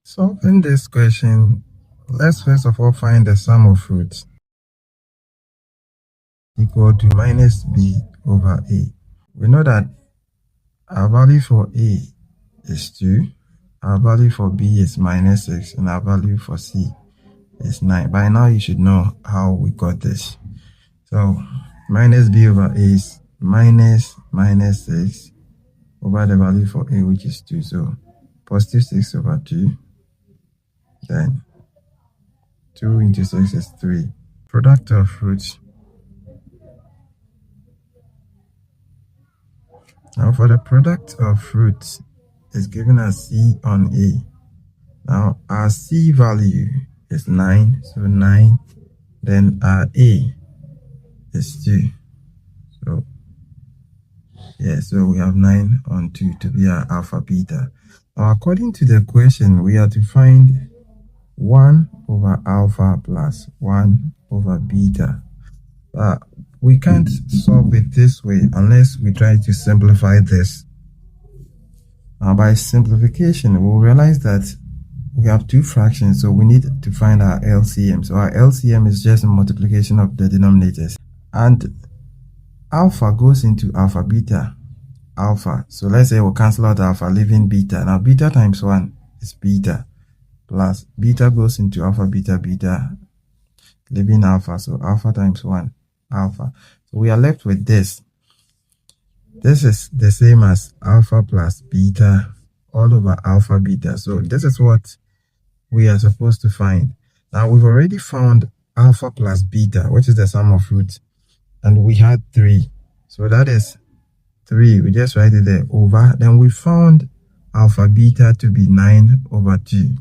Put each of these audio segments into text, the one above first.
Solving this question, let's first of all find the sum of roots equal to minus b over a. We know that our value for a is 2, our value for b is minus 6, and our value for c is 9. By now you should know how we got this. So minus b over a is minus 6 over the value for a, which is 2. So positive 6 over 2. Then 2 into 6 is 3. Product of roots. Now for the product of roots, is given as c on a. Now our c value is 9, so 9. Then our a is 2. So yeah, so we have 9 on 2 to be our alpha beta. Now according to the question, we have to find 1 over alpha plus 1 over beta. We can't solve it this way unless we try to simplify this. Now by simplification, we'll realize that we have two fractions, so we need to find our LCM. So our LCM is just a multiplication of the denominators. And alpha goes into alpha beta. Alpha. So let's say we'll cancel out alpha, leaving beta. Now beta times 1 is beta. Plus beta goes into alpha beta, leaving alpha. So alpha times 1, alpha. So we are left with this. This is the same as alpha plus beta all over alpha beta. So this is what we are supposed to find. Now we've already found alpha plus beta, which is the sum of roots, and we had 3. So that is 3. We just write it there over. Then we found alpha beta to be 9 over 2.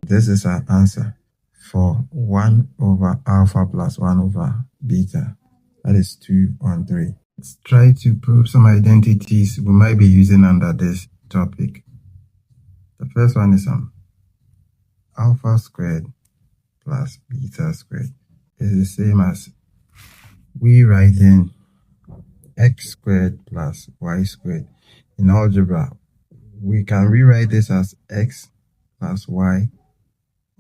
This is our answer for 1 over alpha plus 1 over beta. That is 2 on 3. Let's try to prove some identities we might be using under this topic. The first one is alpha squared plus beta squared is the same as we writing x squared plus y squared. In algebra, we can rewrite this as x plus y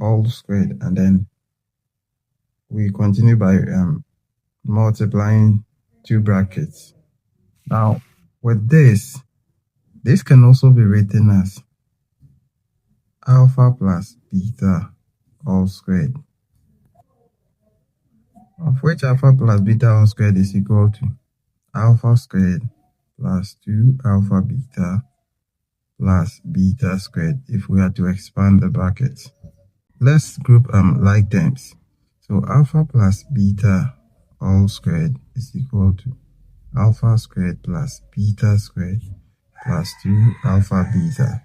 all squared, and then we continue by multiplying 2 brackets. Now with this can also be written as alpha plus beta all squared, of which alpha plus beta all squared is equal to alpha squared plus 2 alpha beta plus beta squared if we are to expand the brackets. Let's group like terms. So alpha plus beta all squared is equal to alpha squared plus beta squared plus 2 alpha beta.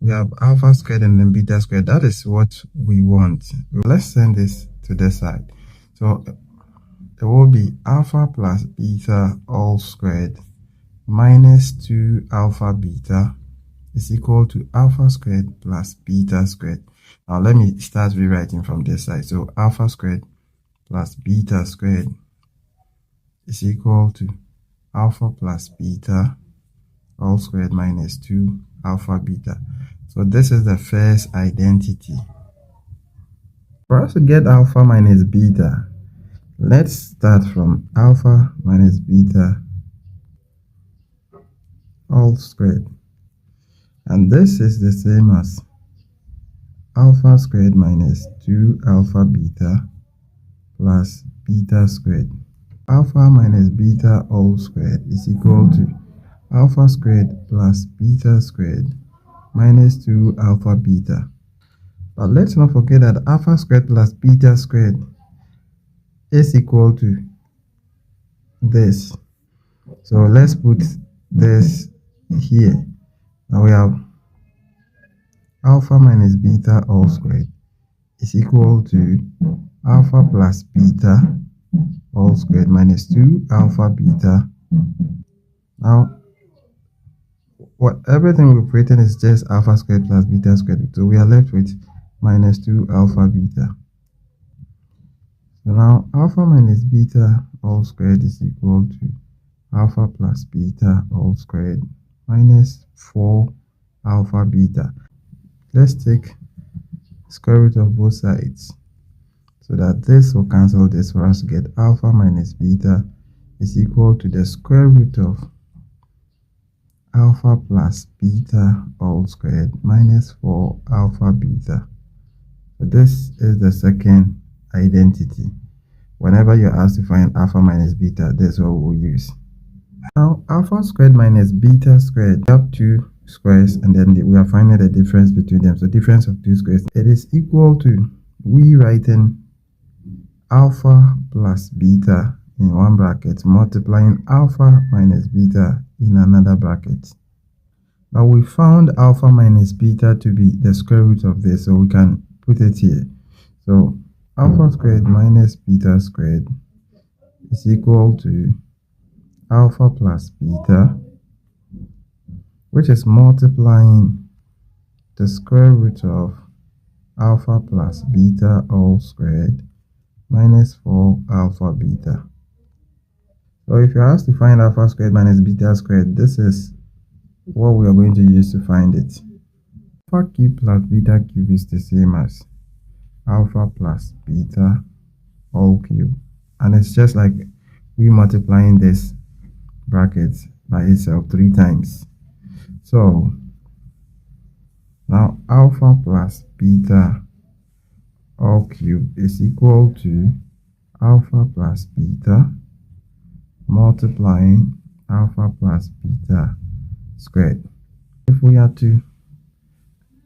We have alpha squared and then beta squared. That is what we want. Let's send this to this side. So it will be alpha plus beta all squared minus 2 alpha beta is equal to alpha squared plus beta squared. Now let me start rewriting from this side. So alpha squared plus beta squared is equal to alpha plus beta all squared minus 2 alpha beta. So this is the first identity. For us to get alpha minus beta, let's start from alpha minus beta all squared. And this is the same as alpha squared minus 2 alpha beta plus beta squared. Alpha minus beta all squared is equal to alpha squared plus beta squared minus 2 alpha beta. But let's not forget that alpha squared plus beta squared is equal to this. So let's put this here. Now we have alpha minus beta all squared is equal to alpha plus beta all squared minus 2 alpha beta. Now everything we've written is just alpha squared plus beta squared, so we are left with minus 2 alpha beta. So now alpha minus beta all squared is equal to alpha plus beta all squared minus 4 alpha beta. Let's take square root of both sides so that this will cancel this for us to get alpha minus beta is equal to the square root of alpha plus beta all squared minus 4 alpha beta. So this is the second identity. Whenever you're asked to find alpha minus beta, this is what we'll use. Now, alpha squared minus beta squared, we have two squares and then we are finding the difference between them. So difference of two squares, it is equal to, we writing alpha plus beta in one bracket, multiplying alpha minus beta in another bracket. But we found alpha minus beta to be the square root of this, so we can put it here. So alpha squared minus beta squared is equal to alpha plus beta, which is multiplying the square root of alpha plus beta all squared minus 4 alpha beta. So if you're asked to find alpha squared minus beta squared, this is what we are going to use to find it. Alpha cube plus beta cube is the same as alpha plus beta all cube, and it's just like we multiplying this bracket by itself 3 times. So now alpha plus beta all cube is equal to alpha plus beta multiplying alpha plus beta squared. If we are to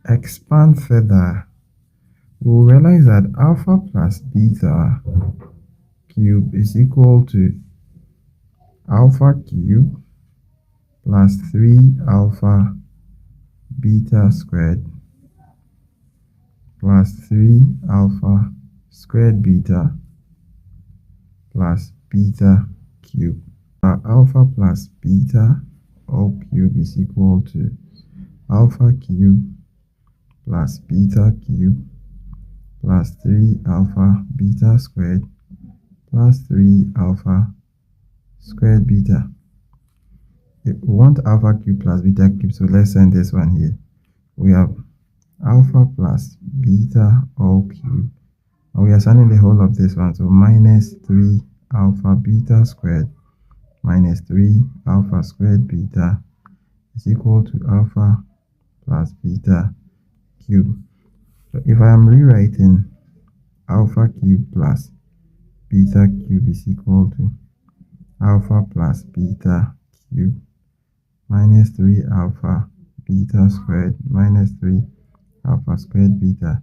expand further, we'll realize that alpha plus beta cube is equal to alpha cube plus 3 alpha beta squared plus 3 alpha squared beta plus beta cube. Alpha plus beta all cube is equal to alpha cube plus beta cube plus 3 alpha beta squared plus 3 alpha squared beta. We want alpha cube plus beta cube, so let's send this one here. We have alpha plus beta all cube, and we are sending the whole of this one, so minus 3 alpha beta squared minus 3 alpha squared beta is equal to alpha plus beta cube. So if I am rewriting alpha cube plus beta cube is equal to alpha plus beta cube minus 3 alpha beta squared minus 3 alpha squared beta